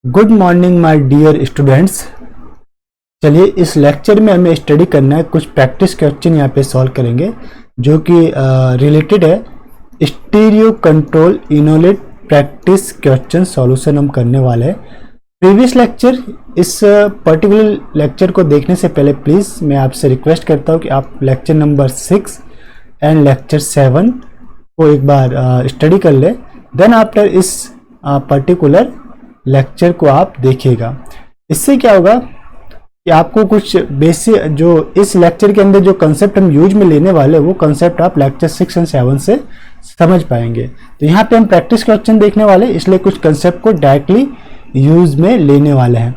Good morning my dear students. चलिए इस lecture में हमें स्टडी करना है, कुछ प्रैक्टिस क्वेश्चन यहाँ पे सॉल्व करेंगे जो कि रिलेटेड है stereo control enolate practice question solution हम करने वाले हैं। प्रीवियस लेक्चर, इस पर्टिकुलर लेक्चर को देखने से पहले प्लीज़ मैं आपसे रिक्वेस्ट करता हूँ कि आप लेक्चर नंबर 6 एंड लेक्चर 7 को एक बार स्टडी कर ले। देन आफ्टर इस पर्टिकुलर लेक्चर को आप देखिएगा। इससे क्या होगा कि आपको कुछ बेसिक जो इस लेक्चर के अंदर जो कंसेप्ट हम यूज में लेने वाले वो कंसेप्ट आप लेक्चर 6 एंड 7 से समझ पाएंगे। तो यहाँ पे हम प्रैक्टिस क्वेश्चन देखने वाले, इसलिए कुछ कंसेप्ट को डायरेक्टली यूज में लेने वाले हैं।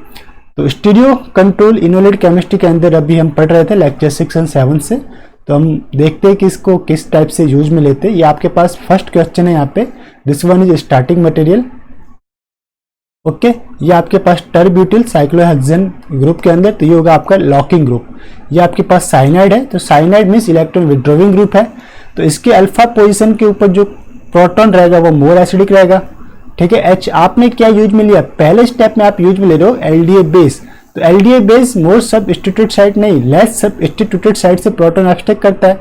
तो स्टीरियो कंट्रोल इनोलेट केमिस्ट्री के अंदर अभी हम पढ़ रहे थे लेक्चर 6 एंड 7 से। तो हम देखते हैं कि इसको किस टाइप से यूज में लेते हैं। ये आपके पास फर्स्ट क्वेश्चन है यहाँ पे, this one is starting material. Okay, ये आपके पास टर्ब्यूटिल साइक्लोहेक्सेन ग्रुप के अंदर, तो ये होगा आपका लॉकिंग ग्रुप। ये आपके पास साइनाइड है, तो cyanide means electron withdrawing group है। तो इसके अल्फा पोजीशन के ऊपर जो प्रोटॉन रहेगा वो मोर एसिडिक रहेगा। ठीक है, एच आपने क्या यूज में लिया, पहले स्टेप में आप यूज में ले रहे हो एलडीए बेस। तो एलडीए बेस मोर सबस्टिट्यूटेड साइड नहीं, लेस सबस्टिट्यूटेड साइड से प्रोटॉन एब्स्ट्रैक्ट करता है।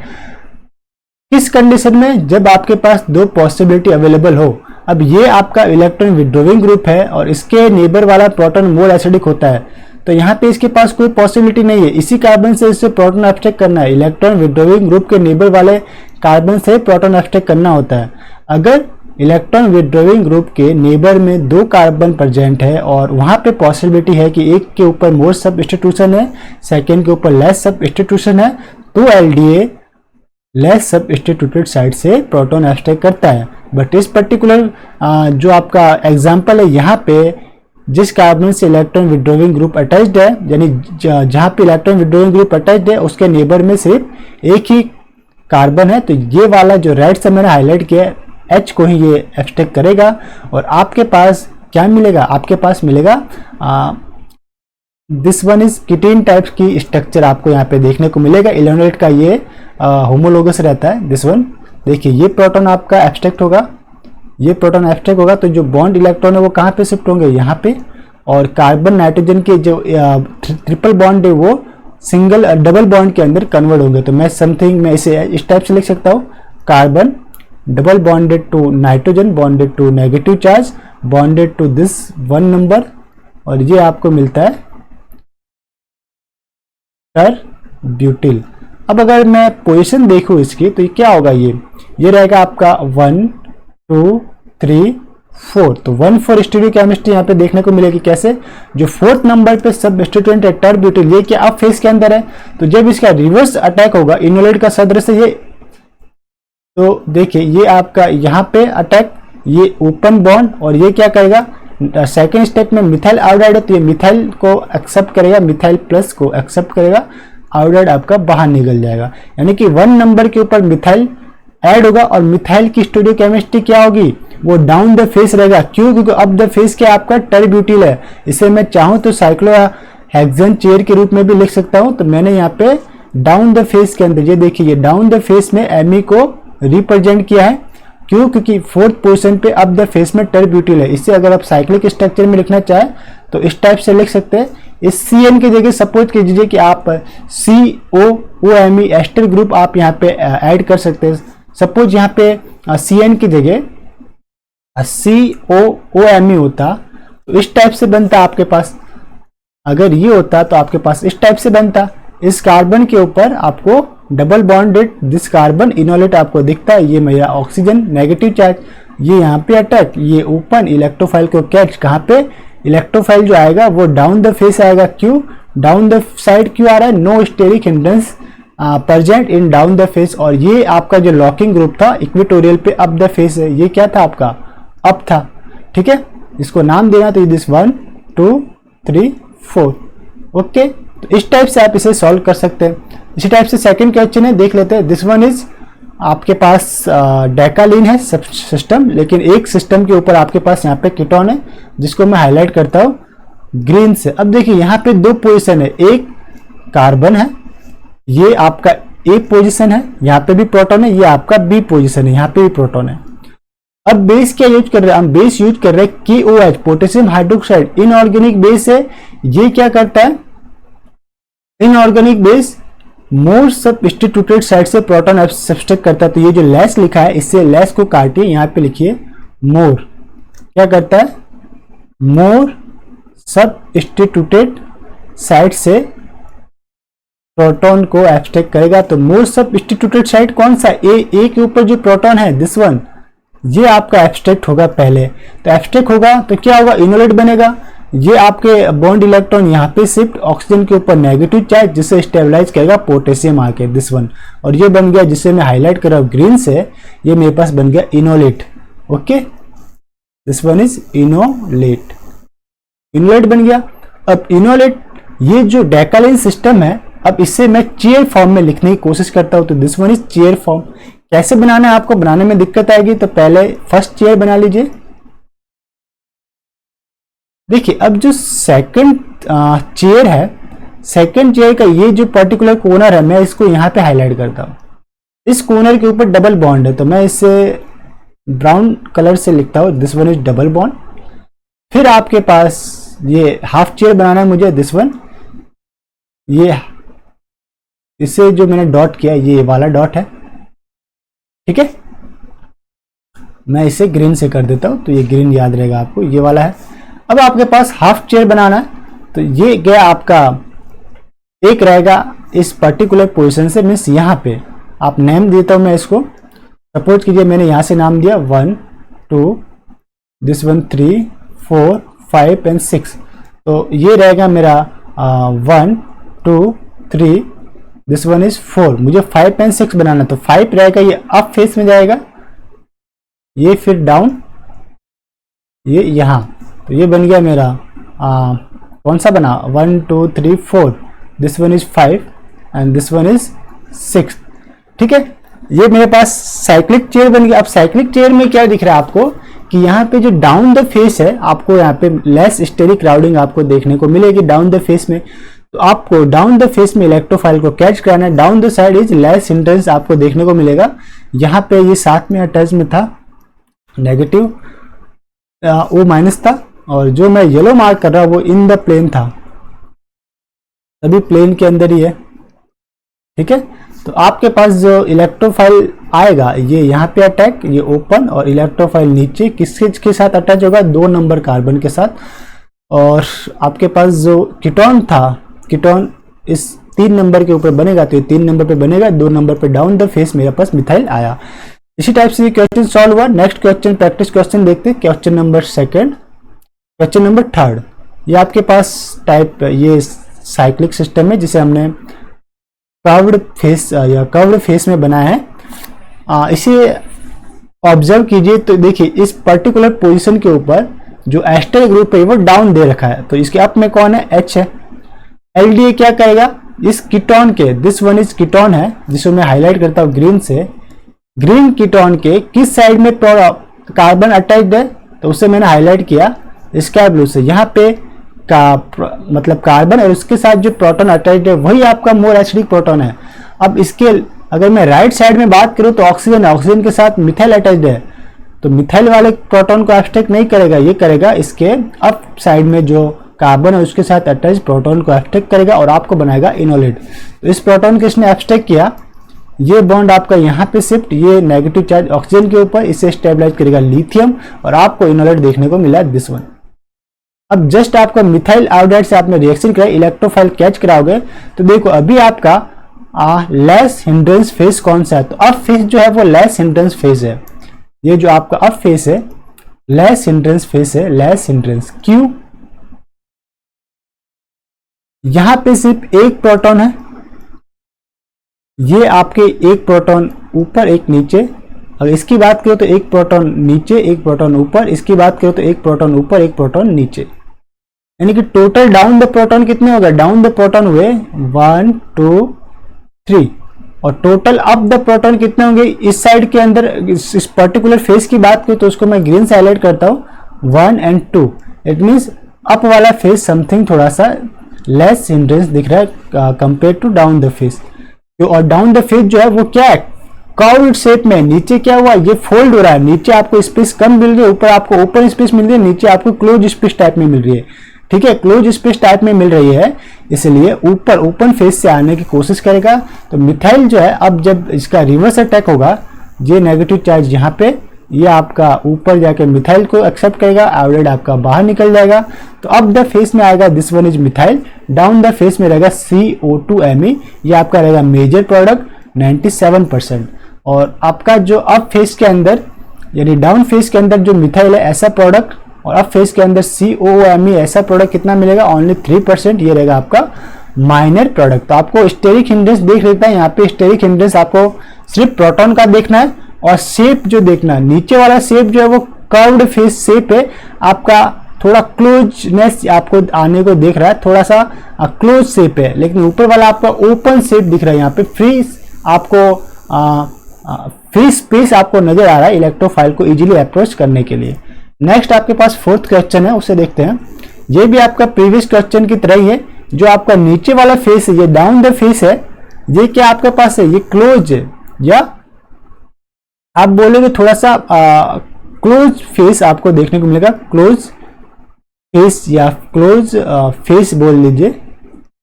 किस कंडीशन में, जब आपके पास दो पॉसिबिलिटी अवेलेबल हो। अब ये आपका इलेक्ट्रॉन विड्रॉविंग ग्रुप है और इसके नेबर वाला प्रोटॉन मोर एसिडिक होता है, तो यहाँ पे इसके पास कोई पॉसिबिलिटी नहीं है इसी कार्बन से इससे प्रोटॉन एब्स्ट्रैक्ट करना है। इलेक्ट्रॉन विड्रॉविंग ग्रुप के नेबर वाले कार्बन से प्रोटॉन एब्स्ट्रैक्ट करना होता है। अगर इलेक्ट्रॉन विड्रॉविंग ग्रुप के नेबर में दो कार्बन प्रेजेंट है और वहां पे पॉसिबिलिटी है कि एक के ऊपर मोर सबस्टिट्यूशन है, सेकेंड के ऊपर लेस सबस्टिट्यूशन है, तो एलडीए लेस सबस्टिट्यूटेड साइड से प्रोटॉन एब्स्ट्रैक्ट करता है। बट इस पर्टिकुलर जो आपका एग्जांपल है, यहाँ पे जिस कार्बन से इलेक्ट्रॉन विड्रॉविंग ग्रुप अटैच्ड है, यानी जहाँ पे इलेक्ट्रॉन विड्रॉविंग ग्रुप अटैच्ड है उसके नेबर में सिर्फ एक ही कार्बन है, तो ये वाला जो रेड से मैंने हाईलाइट किया एच को ही ये एब्स्ट्रैक्ट करेगा और आपके पास क्या मिलेगा, आपके पास मिलेगा दिस वन इज कीटीन टाइप की स्ट्रक्चर आपको यहाँ पे देखने को मिलेगा। इलेक्ट्रोलाइट का ये होमोलोगस रहता है दिस वन। देखिए ये प्रोटॉन आपका एब्स्ट्रैक्ट होगा, ये प्रोटॉन एब्स्ट्रैक्ट होगा, तो जो बॉन्ड इलेक्ट्रॉन है वो कहाँ पे शिफ्ट होंगे, यहाँ पे। और कार्बन नाइट्रोजन के जो ट्रिपल बॉन्ड है वो सिंगल डबल बॉन्ड के अंदर कन्वर्ट होंगे। तो मैं इसे इस टाइप से लिख सकता हूँ, carbon double bonded to nitrogen bonded to negative charge bonded to this one number, और ये आपको मिलता है टर्ब्यूटिल। अब अगर मैं पोजीशन देखूं इसकी, तो ये क्या होगा, ये रहेगा आपका 1 2 3 4। तो 1 4 स्टीरियो केमिस्ट्री यहाँ पे देखने को मिलेगी। कैसे, जो फोर्थ नंबर पे सबस्टिट्यूएंट है टर्ब्यूटिल, ये क्या अब फेस के अंदर है, तो जब इसका रिवर्स अटैक होगा इनोलेट का सदृश ये, तो देखिए ये आपका यहाँ पे अटैक, ये ओपन बॉन्ड, और ये क्या करेगा सेकेंड स्टेप में मिथाइल आयोडाइड है, तो ये मिथाइल को एक्सेप्ट करेगा, मिथाइल प्लस को एक्सेप्ट करेगा, आयोडाइड आपका बाहर निकल जाएगा। यानी कि 1 नंबर के ऊपर मिथाइल ऐड होगा और मिथाइल की स्टीरियो केमिस्ट्री क्या होगी, वो डाउन द फेस रहेगा। क्यों, क्योंकि अब द फेस क्या आपका टर्ब्यूटिल है। इसे मैं चाहूं तो साइक्लोहेक्सेन चेयर के रूप में भी लिख सकता हूं। तो मैंने यहाँ पे डाउन द फेस के अंदर ये देखिए, ये डाउन द फेस में एमी को रिप्रेजेंट किया है। क्यों, क्योंकि फोर्थ पोजीशन पे अब द फेस में टर्ब्यूटिल है। इससे अगर आप साइक्लिक स्ट्रक्चर में लिखना चाहे तो इस टाइप से लिख सकते हैं। इस CN की जगह सपोज कीजिए कि आप COOMe एस्टर ग्रुप आप यहाँ पे ऐड कर सकते हैं। सपोज यहाँ पे CN की जगह COOMe होता तो इस टाइप से बनता आपके पास। अगर ये होता तो आपके पास इस टाइप से बनता। इस कार्बन के ऊपर आपको double bonded this carbon enolate आपको दिखता है, ये मेरा ऑक्सीजन नेगेटिव चार्ज, ये यहाँ पे अटैक, ये ओपन इलेक्ट्रोफाइल को कैच। कहाँ पे, इलेक्ट्रोफाइल जो आएगा वो डाउन द फेस आएगा। क्यों डाउन द साइड क्यों आ रहा है, no steric hindrance present in down the face. और ये आपका जो लॉकिंग ग्रुप था इक्वेटोरियल पे अप द फेस है, ये क्या था आपका अप था। ठीक है, इसको नाम देना तो दिस 1 2 3 4। ओके, तो इस टाइप से आप इसे सॉल्व कर सकते हैं। इसी टाइप से सेकंड क्वेश्चन है, देख लेते हैं। दिस वन इज आपके पास डेकालीन है सब सिस्टम, लेकिन एक सिस्टम के ऊपर आपके पास यहाँ पे कीटोन है जिसको मैं हाईलाइट करता हूँ ग्रीन से। अब देखिए यहाँ पे दो पोजीशन है, एक कार्बन है, ये आपका A पोजीशन है, यहाँ पे भी प्रोटॉन है, ये आपका B पोजीशन है, यहाँ पे भी प्रोटॉन है। अब बेस क्या यूज कर रहे हैं, हम बेस यूज कर रहे हैं KOH, potassium hydroxide, inorganic base है। ये क्या करता है, इनऑर्गेनिक बेस मोर सब्स्टिट्यूटेड साइड से प्रोटॉन सब्सट्रैक्ट करता है। तो ये जो लेस लिखा है, इससे लेस को काटिए, यहाँ पे लिखिए मोर, क्या करता है, मोर सब्स्टिट्यूटेड साइड से प्रोटॉन को एब्स्ट्रैक्ट करेगा। तो मोर सब्स्टिट्यूटेड साइड कौन सा, ए के ऊपर जो प्रोटॉन है दिस वन, ये आपका एब्स्ट्रैक्ट होगा पहले। तो एब्स्ट्रैक्ट होगा तो क्या होगा, इनोलेट बनेगा। ये आपके बॉन्ड इलेक्ट्रॉन यहाँ पे शिफ्ट ऑक्सीजन के ऊपर नेगेटिव चार्ज, जिसे स्टेबलाइज करेगा पोटेशियम आके दिस वन, और ये बन गया जिसे मैं हाईलाइट कर रहा हूँ ग्रीन से, ये मेरे पास बन गया enolate. Okay, this one is enolate, enolate बन गया। अब इनोलेट, ये जो डेकालेन सिस्टम है, अब इससे मैं चेयर फॉर्म में लिखने की कोशिश करता हूं। तो this one is chair form. कैसे बनाना है, आपको बनाने में दिक्कत आएगी, तो पहले फर्स्ट चेयर बना लीजिए। देखिए अब जो सेकंड चेयर है, सेकंड चेयर का ये जो पर्टिकुलर कोनर है, मैं इसको यहाँ पे हाईलाइट करता हूँ। इस कोनर के ऊपर डबल बॉन्ड है, तो मैं इसे ब्राउन कलर से लिखता हूँ, this one is double bond. फिर आपके पास ये हाफ चेयर बनाना है मुझे, दिस वन, ये इसे जो मैंने डॉट किया ये वाला डॉट है, ठीक है। मैं इसे ग्रीन से कर देता हूं, तो ये ग्रीन याद रहेगा आपको, ये वाला है। अब आपके पास हाफ चेयर बनाना है, तो ये गया आपका, एक रहेगा इस पर्टिकुलर पोजीशन से, मीन्स यहाँ पे आप नेम देता हूं मैं इसको। सपोज कीजिए मैंने यहाँ से नाम दिया 1 2, दिस वन 3 4 5 एंड 6। तो ये रहेगा मेरा 1 2 3, दिस वन इज 4। मुझे 5 एंड 6 बनाना, तो 5 रहेगा, ये अप फेस में जाएगा, ये फिर डाउन, ये यहाँ। तो ये बन गया मेरा कौन सा बना, 1 2 3 4, this one is 5 and this one is 6, ठीक है। ये मेरे पास साइक्लिक चेयर बन गया। अब साइक्लिक चेयर में क्या दिख रहा है आपको, कि यहाँ पे जो डाउन द फेस है, आपको यहाँ पे लेस स्टेरिक क्राउडिंग आपको देखने को मिलेगी डाउन द फेस में। तो आपको डाउन द फेस में इलेक्ट्रोफाइल को कैच कराना है। Down the side is less hindrance आपको देखने को मिलेगा। यहाँ पे ये साथ में अटैच में था, नेगेटिव ओ माइनस था, और जो मैं येलो मार्क कर रहा हूँ वो इन द प्लेन था, अभी प्लेन के अंदर ही है, ठीक है। तो आपके पास जो इलेक्ट्रोफाइल आएगा, ये यहाँ पे अटैक, ये ओपन, और इलेक्ट्रोफाइल नीचे किसके साथ अटैच होगा, 2 नंबर कार्बन के साथ। और आपके पास जो कीटोन था, कीटोन इस 3 नंबर के ऊपर बनेगा, तो ये 3 नंबर पे बनेगा, 2 नंबर पे डाउन द फेस मेरे पास मिथाइल आया। इसी टाइप से ये क्वेश्चन सॉल्व हुआ। नेक्स्ट क्वेश्चन प्रैक्टिस क्वेश्चन देखते हैं, क्वेश्चन नंबर 2, क्वेश्चन नंबर 3। ये आपके पास टाइप, ये साइक्लिक सिस्टम है जिसे हमने कर्व्ड फेस या कर्व्ड फेस में बनाया है। इसे ऑब्जर्व कीजिए, तो देखिए इस पर्टिकुलर पोजीशन के ऊपर जो एस्टर ग्रुप है वो डाउन दे रखा है, तो इसके अप में कौन है, H है। एलडीए क्या करेगा, इस कीटोन के, दिस वन इज कीटोन है जिसको मैं हाईलाइट करता हूँ ग्रीन से, ग्रीन कीटोन के किस साइड में कार्बन अटैच्ड है, तो उसे मैंने हाईलाइट किया स्काई ब्लू से। यहाँ पे मतलब कार्बन और उसके साथ जो प्रोटॉन अटैच्ड है वही आपका मोर एसिडिक प्रोटॉन है। अब इसके अगर मैं राइट साइड में बात करूं तो ऑक्सीजन, ऑक्सीजन के साथ मिथाइल अटैच्ड है, तो मिथाइल वाले प्रोटॉन को एब्स्ट्रैक्ट नहीं करेगा, ये करेगा इसके अप साइड में जो कार्बन है उसके साथ अटैच प्रोटॉन को एब्स्ट्रैक्ट करेगा और आपको बनाएगा इनोलेट। तो इस प्रोटॉन को इसने एब्स्ट्रैक्ट किया, ये बॉन्ड आपका यहाँ पे शिफ्ट, ये नेगेटिव चार्ज ऑक्सीजन के ऊपर, इसे स्टेबलाइज करेगा लिथियम, और आपको इनोलेट देखने को मिला दिस वन। अब जस्ट आपका मिथाइल आयोडाइड से आपने रिएक्शन किया, इलेक्ट्रोफाइल कैच कराओगे, तो देखो अभी आपका लेस हिंड्रेंस फेस कौन सा है, तो अप फेस जो है वो लेस हिंड्रेंस फेस है। ये जो आपका अप फेस है लेस हिंड्रेंस फेस है, लेस हिंड्रेंस क्यों, यहां पे सिर्फ एक प्रोटॉन है, ये आपके एक प्रोटॉन ऊपर एक नीचे। अगर इसकी बात करो तो एक प्रोटॉन नीचे एक प्रोटॉन ऊपर, इसकी बात करो तो एक प्रोटॉन ऊपर एक प्रोटॉन नीचे, यानी कि टोटल डाउन द प्रोटॉन कितने होगा, डाउन द प्रोटॉन हुए 1 2 3, और टोटल अप द प्रोटॉन कितने होंगे इस साइड के अंदर। इस पर्टिकुलर फेस की बात करो तो उसको मैं ग्रीन से हाईलाइट करता हूं 1 और 2, इट मीन्स अप वाला फेस समथिंग थोड़ा सा लेस हिंड्रेंस दिख रहा है compare to down the face. और डाउन द फेस जो है वो क्या है, कर्व्ड शेप में नीचे क्या हुआ, ये फोल्ड हो रहा है, नीचे आपको स्पेस कम मिल रही है, ऊपर आपको ओपन स्पेस मिल रही है, नीचे आपको क्लोज स्पेस टाइप में मिल रही है। ठीक है, क्लोज स्पेस टाइप में मिल रही है, इसलिए ऊपर ओपन फेस से आने की कोशिश करेगा। तो मिथाइल जो है, अब जब इसका रिवर्स अटैक होगा, ये नेगेटिव चार्ज यहाँ पे, ये आपका ऊपर जाके मिथाइल को एक्सेप्ट करेगा, आयोडाइड आपका बाहर निकल जाएगा। तो अब द फेस में आएगा this one is methyl, down the face में रहेगा CO2Me, ये आपका रहेगा मेजर प्रोडक्ट 97%। और आपका जो अप फेस के अंदर यानी डाउन फेस के अंदर जो मिथाइल है ऐसा प्रोडक्ट, और अप फेस के अंदर COOMe ऐसा प्रोडक्ट कितना मिलेगा, ओनली 3%, ये रहेगा आपका माइनर प्रोडक्ट। तो आपको स्टेरिक हिंड्रेंस देख लेता है, यहाँ पे स्टेरिक हिंड्रेंस आपको सिर्फ प्रोटॉन का देखना है, और शेप जो देखना है, नीचे वाला शेप जो है वो कर्व्ड फेस शेप है आपका, थोड़ा क्लोजनेस आपको आने को देख रहा है, थोड़ा सा क्लोज शेप है, लेकिन ऊपर वाला आपका ओपन शेप दिख रहा है, यहाँ पे फ्री आपको फ्री स्पेस आपको नजर आ रहा है इलेक्ट्रोफाइल को इजीली अप्रोच करने के लिए। नेक्स्ट आपके पास फोर्थ क्वेश्चन है, उसे देखते हैं। ये भी आपका प्रीवियस क्वेश्चन की तरह ही है, जो आपका नीचे वाला फेस है, ये डाउन द फेस है, ये क्या आपके पास है, ये क्लोज है, या आप बोलेंगे थोड़ा सा क्लोज फेस आपको देखने को मिलेगा, क्लोज फेस या क्लोज फेस बोल लीजिए।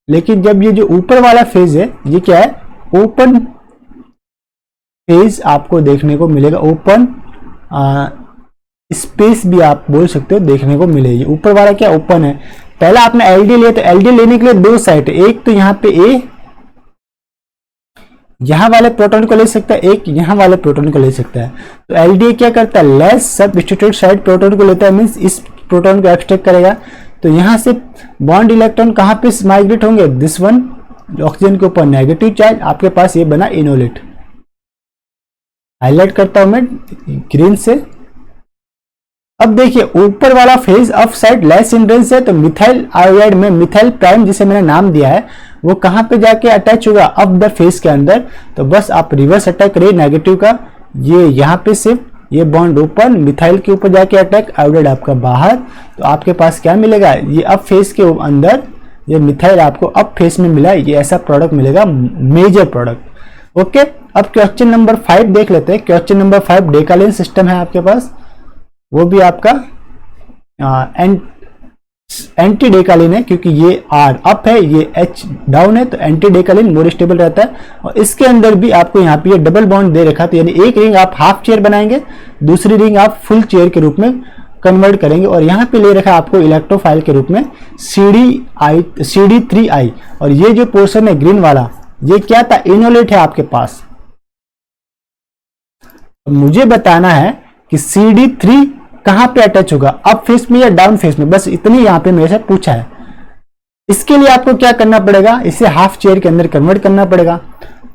लेकिन जब ये जो ऊपर वाला फेस है, ये क्या है, ओपन फेस आपको देखने को मिलेगा, ओपन स्पेस भी आप बोल सकते हो देखने को मिलेगी। ऊपर वाला क्या ओपन है, पहला आपने एलडी लिया, तो एलडी लेने के लिए दो साइड, एक तो यहाँ पे ए यहां वाले प्रोटॉन को ले सकता है, एक यहां वाले प्रोटॉन को ले सकता है। तो एलडीए क्या करता है, लेस सब्स्टिट्यूटेड साइड प्रोटॉन को लेता है, मींस इस प्रोटॉन को एक्सट्रैक्ट करेगा। तो यहां से बॉन्ड इलेक्ट्रॉन कहां पे माइग्रेट होंगे, दिस वन ऑक्सीजन के ऊपर नेगेटिव चार्ज, आपके पास ये बना इनोलेट। हाईलाइट करता हूं मैं ग्रीन से। अब देखिए ऊपर वाला phase up side lace hindrance है, तो मिथाइल आयोडाइड में मिथाइल प्राइम जिसे मैंने नाम दिया है, वो कहां पे जाके अटैच होगा, अप द फेस के अंदर। तो बस आप रिवर्स अटैक करिए नेगेटिव का, ये यहां पे सिर्फ ये बॉन्ड ओपन, मिथाइल के ऊपर जाके अटैक, आयोडाइड आपका बाहर। तो आपके पास क्या मिलेगा, ये अप फेस के अंदर ये मिथाइल आपको अप फेस में मिला, ये ऐसा प्रोडक्ट मिलेगा, मेजर प्रोडक्ट। ओके, अब क्वेश्चन नंबर 5 देख लेते हैं। क्वेश्चन नंबर 5 डेकालिन सिस्टम है आपके पास, वो भी आपका एंटी डेकालिन है, क्योंकि ये R अप है, ये H डाउन है, तो एंटी डेकालिन मोर स्टेबल रहता है। और इसके अंदर भी आपको यहाँ पे ये डबल बॉन्ड दे रखा, तो यानी एक रिंग आप हाफ चेयर बनाएंगे, दूसरी रिंग आप फुल चेयर के रूप में कन्वर्ट करेंगे। और यहाँ पे ले रखा आपको इलेक्ट्रोफाइल के रूप में CD3I, और ये जो पोर्शन है ग्रीन वाला, ये क्या था, इनोलेट है आपके पास। मुझे बताना है कि CD3 कहां पे अटैच होगा, अप फेस में या डाउन फेस में, बस इतनी यहां पे मेरे से पूछा है। इसके लिए आपको क्या करना पड़ेगा, इसे हाफ चेयर के अंदर कन्वर्ट करना पड़ेगा।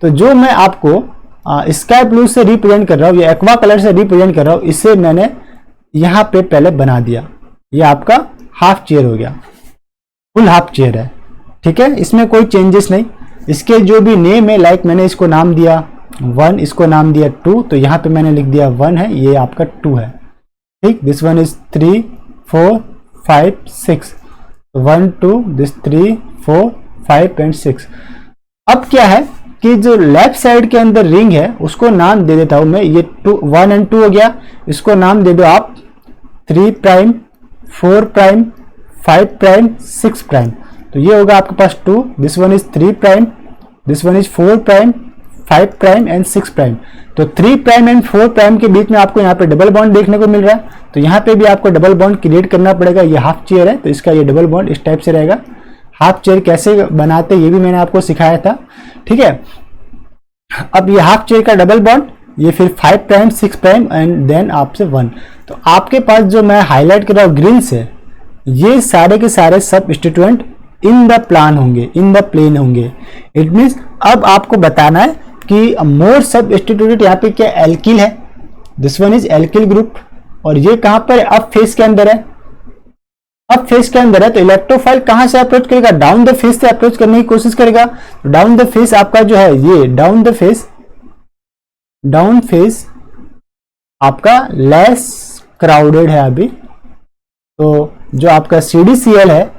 तो जो मैं आपको स्काई ब्लू से रिप्रेजेंट कर रहा हूं या एक्वा कलर से रिप्रेजेंट कर रहा हूं, इसे मैंने यहां पे पहले बना दिया, ये आपका हाफ चेयर हो गया, फुल हाफ चेयर है। ठीक है, इसमें कोई चेंजेस नहीं। इसके जो भी नेम है, लाइक मैंने इसको नाम दिया 1, इसको नाम दिया 2, तो यहां पे मैंने लिख दिया 1 है, ये आपका 2 है। ठीक, this one is 3 4 5 6, 1 2, this 3 4 5 and 6। अब क्या है कि जो लेफ्ट साइड के अंदर रिंग है उसको नाम दे देता हूं मैं, ये 1 एंड 2 हो गया, इसको नाम दे दो आप 3 प्राइम 4 प्राइम 5 प्राइम 6 प्राइम। तो ये होगा आपके पास 2, this one is 3 prime, this one is 4 prime 5 prime and 6 prime. तो 3 प्राइम एंड 4 प्राइम के बीच में आपको यहाँ पे डबल बॉन्ड देखने को मिल रहा है, तो यहाँ पे भी आपको डबल बॉन्ड क्रिएट करना पड़ेगा। ये हाफ चेयर है, तो इसका ये डबल बॉन्ड इस टाइप से रहेगा। हाफ चेयर कैसे बनाते ये भी मैंने आपको सिखाया था। ठीक है, अब ये हाफ चेयर का डबल बॉन्ड, ये फिर 5 प्राइम 6 प्राइम एंड देन आपसे 1। तो आपके पास जो मैं हाईलाइट कर रहा हूँ ग्रीन से, ये सारे के सारे सब्स्टिट्यूएंट इन द प्लान होंगे, इन द प्लेन होंगे। इट मीन्स अब आपको बताना है कि मोर सब्स्टिट्यूटेड यहाँ पे क्या एल्किल है, this one is alkyl group, और ये कहां पर है, अप फेस के अंदर है, अप फेस के अंदर है। तो इलेक्ट्रोफाइल कहां से अप्रोच करेगा, डाउन द फेस से अप्रोच करने की कोशिश करेगा। डाउन द फेस आपका जो है, ये डाउन फेस आपका लेस क्राउडेड है अभी। तो जो आपका CDCl है,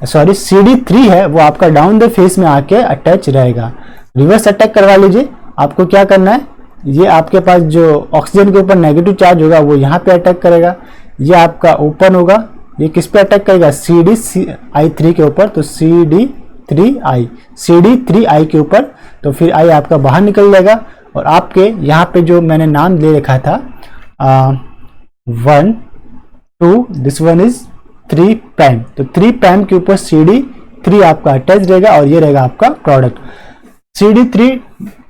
सॉरी CD3 है, वो आपका डाउन द फेस में आके अटैच रहेगा। रिवर्स अटैक करवा लीजिए। आपको क्या करना है, ये आपके पास जो ऑक्सीजन के ऊपर नेगेटिव चार्ज होगा वो यहाँ पे अटैक करेगा। ये आपका ओपन होगा, ये किस पे अटैक करेगा, CD3 के ऊपर, तो CD3I के ऊपर, तो फिर I आपका बाहर निकल जाएगा और आपके यहाँ पे जो मैंने नाम दे रखा था 1 2 दिस वन इज 3 प्राइम, तो 3 प्राइम के ऊपर CD3 आपका अटैच रहेगा और ये रहेगा आपका प्रोडक्ट। CD3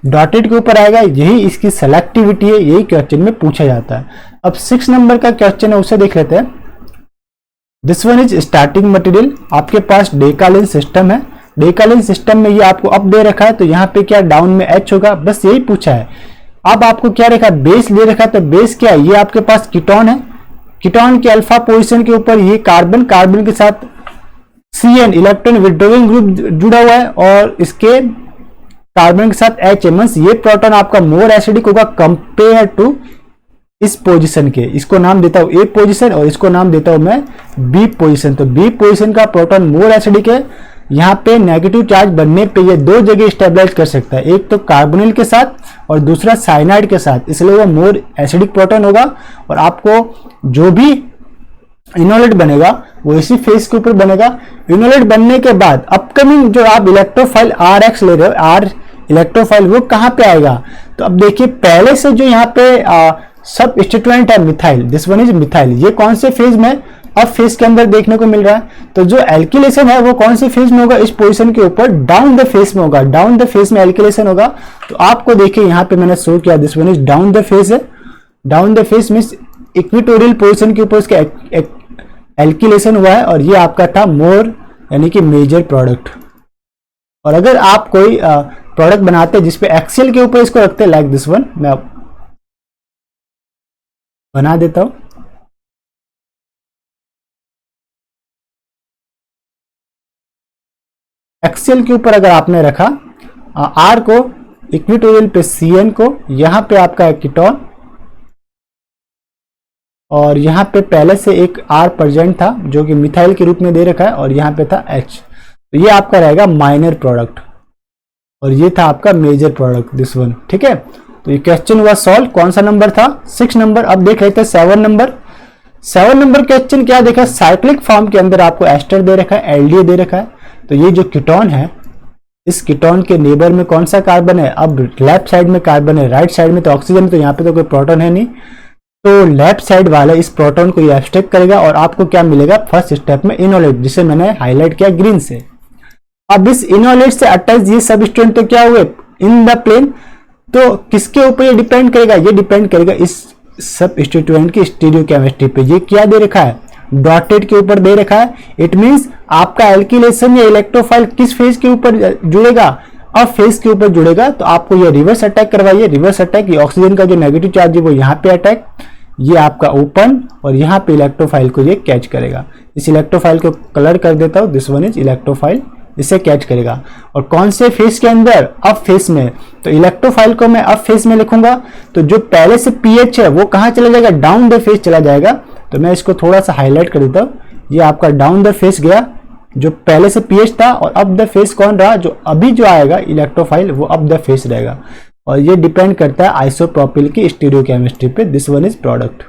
डॉटेड के ऊपर आएगा, यही इसकी सेलेक्टिविटी है, यही क्वेश्चन में पूछा जाता है। अब 6 नंबर का क्वेश्चन है, उसे देख लेते हैं। This one is starting material, आपके पास डेकालिन सिस्टम है, डेकालिन सिस्टम में ये आपको अप दे रखा है, तो यहाँ पे क्या डाउन में H होगा, बस यही पूछा है। अब आपको क्या रखा, बेस ले रखा है, तो बेस क्या है, ये आपके पास कीटोन है, कीटोन के अल्फा पोजीशन के ऊपर ये कार्बन, कार्बन के साथ CN इलेक्ट्रॉन विड्रॉइंग ग्रुप जुड़ा हुआ है और इसके कार्बन के साथ H है, मींस ये प्रोटॉन आपका मोर एसिडिक होगा कंपेयर टू इस पोजीशन के। इसको नाम देता हूं A पोजीशन और इसको नाम देता हूं मैं B पोजीशन। तो B पोजीशन का प्रोटॉन मोर एसिडिक है, यहाँ पे नेगेटिव चार्ज बनने पे ये दो जगह स्टेबलाइज कर सकता है, एक तो कार्बोनिल के साथ और दूसरा साइनाइड के साथ, इसलिए वो मोर एसिडिक प्रोटॉन होगा। और आपको जो भी इनोलेट बनेगा वो इसी फेस के ऊपर बनेगा। इनोलेट बनने के बाद अपकमिंग जो आप इलेक्ट्रोफाइल RX ले रहे हो, R इलेक्ट्रोफाइल, वो कहाँ पे आएगा, तो अब देखिए पहले से जो यहाँ पे सब स्टेटमेंट है methyl, this one is methyl, ये कौन से फेज में, अब फेज के अंदर देखने को मिल रहा है। तो जो एल्किलेशन है वो कौन से फेज में होगा, इस पोजीशन के ऊपर डाउन द फेज में होगा, डाउन द फेज में एल्किलेशन होगा। तो आपको देखिए यहाँ पे मैंने शो किया, this one is down the phase है, down the phase means equatorial position के ऊपर उसका एल्किलेशन हुआ है और ये आपका था मोर यानी कि मेजर प्रोडक्ट। और अगर आप कोई प्रोडक्ट बनाते हैं जिसपे एक्सेल के ऊपर इसको रखते हैं, लाइक दिस वन, मैं बना देता हूं। एक्सेल के ऊपर अगर आपने रखा R को इक्वेटोरियल पे CN को, यहां पे आपका है कीटोन और यहाँ पे पहले से एक R प्रेजेंट था जो कि मिथाइल के रूप में दे रखा है और यहाँ पे था H, तो ये आपका रहेगा माइनर प्रोडक्ट और ये था आपका मेजर प्रोडक्ट, दिस वन। ठीक है, तो ये क्वेश्चन हुआ सॉल्व। कौन सा नंबर था, 6 नंबर। अब देख लेते हैं 7 नंबर। 7 नंबर क्वेश्चन क्या देखा, साइक्लिक फॉर्म के अंदर आपको एस्टर दे रखा है, LDA दे रखा है। तो ये जो कीटोन है, इस कीटोन के नेबर में कौन सा कार्बन है, अब लेफ्ट साइड में कार्बन है, राइट साइड में तो ऑक्सीजन, तो यहाँ पे तो कोई प्रोटॉन है नहीं, तो लेफ्ट साइड वाला इस प्रोटॉन को ये एब्स्ट्रैक्ट करेगा और आपको क्या मिलेगा, फर्स्ट स्टेप में इनोलेट, जिसे मैंने हाईलाइट किया ग्रीन से। अब इस इनोलेट से अटैच ये सबस्टेंट तो क्या हुए इन द प्लेन, तो किसके ऊपर ये डिपेंड करेगा, ये डिपेंड करेगा इस सबस्टिट्यूएंट की स्टीरियोकेमिस्ट्री पे। ये क्या दे रखा है, डॉटेड के ऊपर दे रखा है। इट मींस आपका एल्किलेशन या इलेक्ट्रोफाइल किस फेज के ऊपर जुड़ेगा, अब फेज के ऊपर जुड़ेगा, तो आपको ये रिवर्स अटैक करवाइए। रिवर्स अटैक, ये ऑक्सीजन का जो नेगेटिव चार्ज है वो यहाँ पे अटैक, ये आपका ओपन और यहाँ पे इलेक्ट्रोफाइल को ये कैच करेगा। इस इलेक्ट्रोफाइल को कलर कर देता हूँ, दिस वन इज इलेक्ट्रोफाइल, इसे कैच करेगा। और कौन से फेज के अंदर, अप फेज में, तो इलेक्ट्रोफाइल को मैं अप फेज में लिखूंगा, तो जो पहले से पीएच है वो कहाँ चला जाएगा, डाउन द फेज चला जाएगा। तो मैं इसको थोड़ा सा हाईलाइट कर देता हूँ, ये आपका डाउन द फेज गया, जो पहले से पीएच था, और अप द फेज कौन रहा, जो अभी जो आएगा इलेक्ट्रोफाइल वो अप द फेज रहेगा। और ये डिपेंड करता है आइसोप्रोपिल की स्टीरियोकेमिस्ट्री पे, this one is product.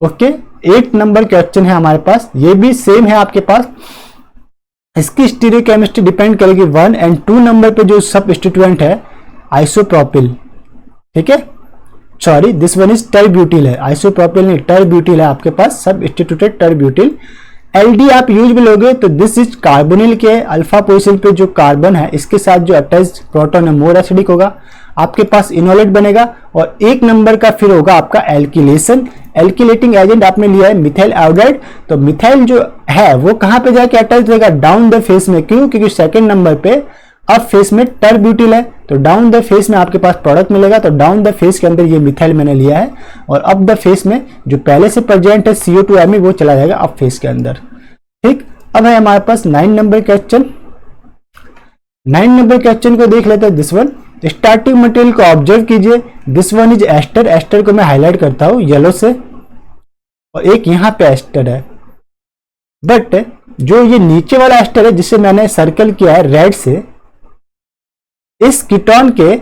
Okay, 8 number question है हमारे पास, ये भी सेम है आपके पास। इसकी स्टीरियोकेमिस्ट्री डिपेंड करेगी 1 और 2 नंबर पे जो सबस्टिट्यूएंट है आइसोप्रोपिल। ठीक है, सॉरी दिस वन इज टरब्यूटिल है, आइसोप्रोपिल नहीं टरब्यूटिल है आपके पास, सबस्टिट्यूटेड टरब्यूटिल। एलडी आप यूज में लोगे तो दिस इज कार्बोनिल के अल्फा पोजीशन पे जो कार्बन है इसके साथ जो अटैच प्रोटॉन है मोर एसिडिक होगा, आपके पास इनोलेट बनेगा। और 1 नंबर का फिर होगा आपका एल्किलेशन। एल्किलेटिंग एजेंट आपने लिया है मिथाइल आयोडाइड, तो मिथाइल जो है वो कहां पे जाके अटैच रहेगा, डाउन द फेस में। क्यों, क्योंकि सेकंड नंबर पे अप फेस में टरब्यूटिल है, तो डाउन द फेस में आपके पास प्रोडक्ट मिलेगा। तो डाउन द फेस के अंदर ये मिथाइल मैंने लिया है, और अप द फेस में जो पहले से प्रेजेंट है CO2 वो चला जाएगा अप फेस के अंदर। ठीक, अब है हमारे पास 9 नंबर क्वेश्चन। 9 नंबर क्वेश्चन को देख लेते हैं, दिस वन। स्टार्टिंग मटेरियल को ऑब्जर्व कीजिए, this one is ester. Ester को मैं हाईलाइट करता हूं येलो से, और एक यहां पे एस्टर है, बट जो ये नीचे वाला एस्टर है जिसे मैंने सर्कल किया है रेड से, इस कीटोन के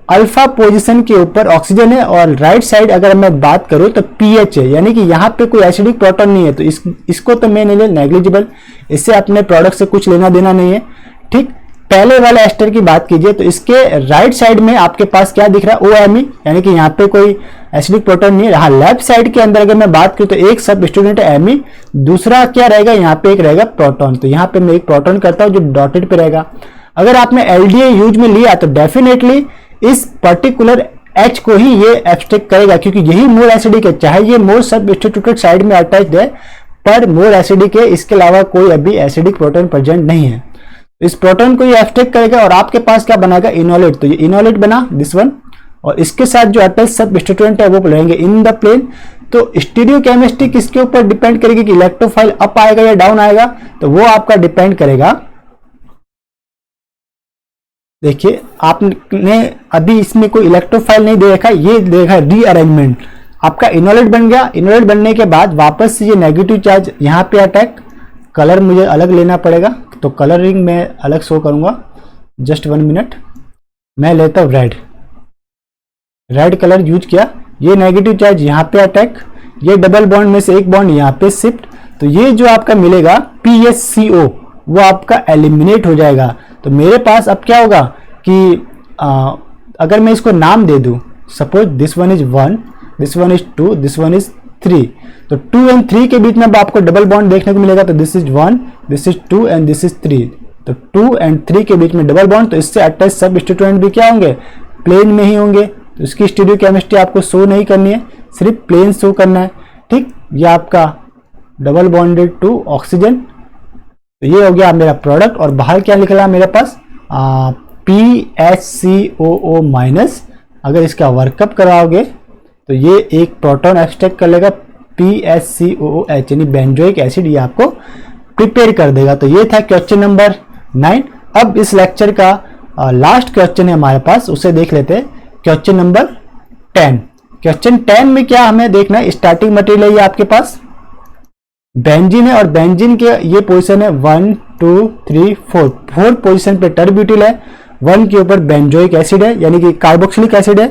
अल्फा पोजीशन के ऊपर ऑक्सीजन है और राइट साइड अगर मैं बात करूं तो पीएच है, यानी कि यहाँ पे कोई एसिडिक प्रोटॉन नहीं है, तो इसको तो मैं नहीं नेग्लिजिबल, इससे अपने प्रोडक्ट से कुछ लेना देना नहीं है। ठीक, पहले वाले एस्टर की बात कीजिए तो इसके राइट साइड में आपके पास क्या दिख रहा है, OMe, यानी कि यहाँ पे कोई एसिडिक प्रोटॉन नहीं है। हाँ, लेफ्ट साइड के अंदर अगर मैं बात करूं तो एक सब स्टूडेंट है Ame, दूसरा क्या रहेगा, यहाँ पे एक रहेगा प्रोटॉन, तो यहाँ पे मैं एक प्रोटॉन करता हूँ जो डॉटेड पे रहेगा। अगर आपने LDA यूज में लिया तो डेफिनेटली इस पर्टिकुलर H को ही ये एब्स्ट्रैक्ट करेगा, क्योंकि यही मोर एसिडिक है, चाहे ये मोर सबस्टिट्यूटेड साइड में अटैच्ड है पर मोर एसिडिक है, इसके अलावा कोई अभी एसिडिक प्रोटॉन प्रेजेंट नहीं है। इस प्रोटॉन को ये एब्स्ट्रैक्ट करेगा और आपके पास क्या बनाएगा, इनोलेट, तो ये इनोलेट बना दिस वन, और इसके साथ जो अटैच सबस्टिट्यूएंट है वो रहेंगे इन द प्लेन। तो स्टीरियोकेमिस्ट्री किसके ऊपर डिपेंड करेगी कि इलेक्ट्रोफाइल अप आएगा या डाउन आएगा, तो वो आपका डिपेंड करेगा। देखिए आपने अभी इसमें कोई इलेक्ट्रोफाइल नहीं दे रखा, ये दे रखा रीअरेंजमेंट, आपका इनोलेट बन गया। इनोलेट बनने के बाद वापस से ये नेगेटिव चार्ज यहाँ पे अटैक, कलर मुझे अलग लेना पड़ेगा, तो कलरिंग मैं अलग शो करूंगा, जस्ट 1 मिनट। मैं लेता हूँ रेड कलर यूज किया, ये नेगेटिव चार्ज यहाँ पे अटैक, ये डबल बॉन्ड में से एक बॉन्ड यहाँ पे शिफ्ट, तो ये जो आपका मिलेगा PHCO वो आपका एलिमिनेट हो जाएगा। तो मेरे पास अब क्या होगा कि अगर मैं इसको नाम दे दूं, suppose this one is 1, this one is 2, this one is 3, तो 2 और 3 के बीच में अब आपको डबल बॉन्ड देखने को मिलेगा, तो this is 1, this is 2 and this is 3, तो 2 और 3 के बीच में डबल बॉन्ड, तो इससे अटैच सबस्टिट्यूएंट भी क्या होंगे, प्लेन में ही होंगे। तो इसकी स्टीरियोकेमिस्ट्री आपको शो नहीं करनी है, सिर्फ प्लेन शो करना है। ठीक, ये आपका डबल बॉन्डेड टू ऑक्सीजन, तो ये हो गया मेरा प्रोडक्ट, और बाहर क्या निकला मेरे पास PHCOO माइनस। अगर इसका वर्कअप कराओगे तो ये एक प्रोटॉन एक्सट्रैक्ट कर लेगा, PHCOOH यानी बेंजोइक एसिड, ये आपको प्रिपेयर कर देगा। तो ये था क्वेश्चन नंबर 9। अब इस लेक्चर का लास्ट क्वेश्चन है हमारे पास, उसे देख लेते हैं, क्वेश्चन नंबर 10। क्वेश्चन 10 में क्या हमें देखना है, स्टार्टिंग मटेरियल है आपके पास बेंजीन है, और बेंजीन के ये पोजीशन है 1 2 3 4, 4 पोजीशन पे टर्ब्यूटिल है, 1 के ऊपर बेंजोइक एसिड है यानी कि कार्बोक्सिलिक एसिड है।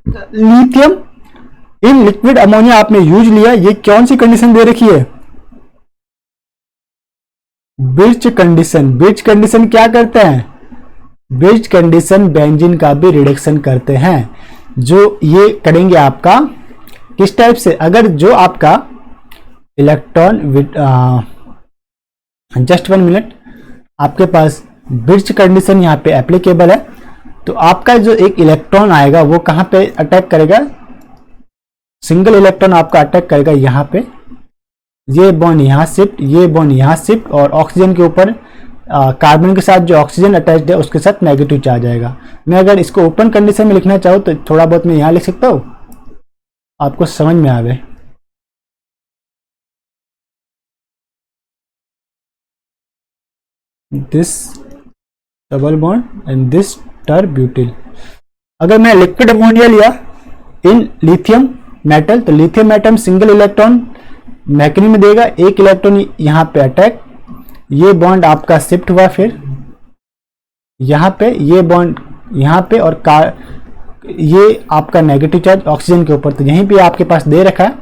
लिथियम इन लिक्विड अमोनिया आपने यूज लिया, ये कौन सी कंडीशन दे रखी है, ब्रिज कंडीशन। ब्रिज कंडीशन क्या करते हैं, ब्रिज कंडीशन बेंजीन का भी रिडक्शन करते हैं। जो ये करेंगे आपका किस टाइप से, अगर जो आपका इलेक्ट्रॉन जस्ट 1 मिनट, आपके पास ब्रिज कंडीशन यहाँ पे एप्लीकेबल है, तो आपका जो एक इलेक्ट्रॉन आएगा वो कहाँ पे अटैक करेगा, सिंगल इलेक्ट्रॉन आपका अटैक करेगा यहाँ पे, ये बॉन्ड यहाँ शिफ्ट, ये बॉन्ड यहाँ शिफ्ट, और ऑक्सीजन के ऊपर कार्बन के साथ जो ऑक्सीजन अटैच्ड है उसके साथ नेगेटिव चार्ज आएगा। मैं अगर इसको ओपन कंडीशन में लिखना चाहूँ तो थोड़ा बहुत मैं यहाँ लिख सकता हूँ, आपको समझ में आवे। This double bond and this tertbutyl. अगर मैं लिक्विड अमोनिया लिया इन लिथियम मेटल, तो lithium atom single electron mechanism में देगा, एक इलेक्ट्रॉन यहाँ पे अटैक, ये बॉन्ड आपका शिफ्ट हुआ, फिर यहाँ पे ये बॉन्ड यहाँ पे, और ये आपका नेगेटिव चार्ज ऑक्सीजन के ऊपर, तो यहीं पे आपके पास दे रखा है।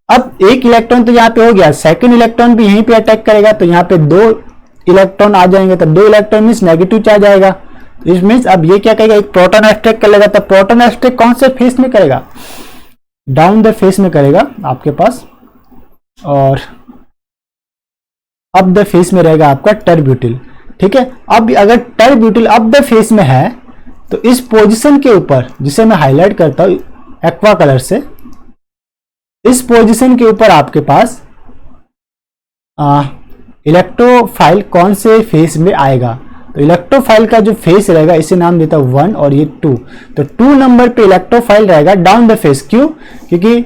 अब एक इलेक्ट्रॉन तो यहाँ पे हो गया, सेकंड इलेक्ट्रॉन भी यहीं पे अटैक करेगा, तो यहाँ पे 2 इलेक्ट्रॉन आ जाएंगे, तो 2 इलेक्ट्रॉन मीन्स नेगेटिव चार्ज आएगा। इस मीन्स अब ये क्या करेगा, एक प्रोटॉन एक्सट्रैक्ट कर लेगा, तो प्रोटॉन एक्सट्रैक्ट कौन से फेस में करेगा, डाउन द फेस में करेगा आपके पास, और अप द फेस में रहेगा आपका टर्ब्यूटिल। ठीक है, अब अगर टर्ब्यूटिल अप द फेस में है तो इस पोजीशन के ऊपर, जिसे मैं हाईलाइट करता हूं एक्वा कलर से, इस पोजीशन के ऊपर आपके पास इलेक्ट्रोफाइल कौन से फेस में आएगा, तो इलेक्ट्रोफाइल का जो फेस रहेगा इसे नाम देता हूं 1 और ये 2, तो 2 नंबर पे इलेक्ट्रोफाइल रहेगा डाउन द फेस। क्यों, क्योंकि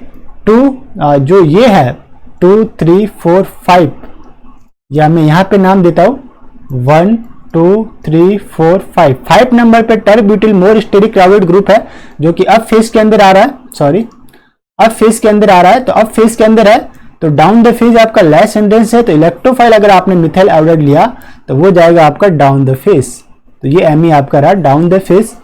2 जो ये है 2 3 4 5, या मैं यहाँ पे नाम देता हूँ 1 2 3 4 5, 5 नंबर पे टर्ब्यूटिल मोर स्टेरिक क्राउडेड ग्रुप है, जो कि अब फेस के अंदर आ रहा है, सॉरी अब फेस के अंदर आ रहा है, तो अब फेस के अंदर है तो डाउन द फेज आपका लेस हिंड्रेंस है, तो इलेक्ट्रोफाइल अगर आपने मिथाइल आयोडाइड लिया तो वो जाएगा आपका डाउन द फेस, तो ये Me आपका रहा डाउन द फेस।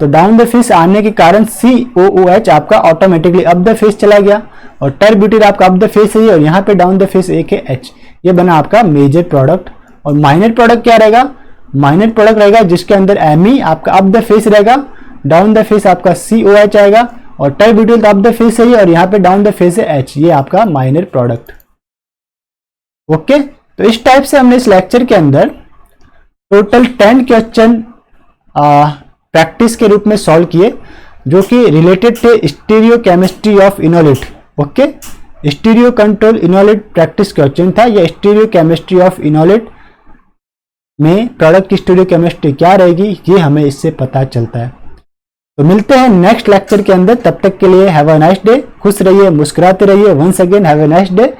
तो डाउन द फेस आने के कारण COOH आपका ऑटोमेटिकली अप द फेस चला गया, और टर-ब्यूटिल आपका अप द फेस है और यहाँ पे डाउन द फेस एक है H। ये बना आपका मेजर प्रोडक्ट। और माइनर प्रोडक्ट क्या रहेगा? माइनर प्रोडक्ट रहेगा जिसके अंदर Me आपका अप द फेस रहेगा, डाउन द फेस आपका COH आएगा, और टर-ब्यूटिल अप द फेस है और यहाँ पे डाउन द फेस है H। ये आपका माइनर प्रोडक्ट। ओके, तो इस टाइप से हमने इस लेक्चर के अंदर टोटल 10 क्वेश्चन प्रैक्टिस के रूप में सॉल्व किए, जो कि रिलेटेड थे stereo chemistry of enolate. Okay, stereo control enolate practice question था। यह स्टीरियो केमिस्ट्री ऑफ इनोलेट में प्रोडक्ट की स्टीरियो केमिस्ट्री क्या रहेगी, ये हमें इससे पता चलता है। तो मिलते हैं नेक्स्ट लेक्चर के अंदर, तब तक के लिए हैव अ नाइस डे। खुश रहिए, मुस्कुराते रहिए। Once again have a nice day.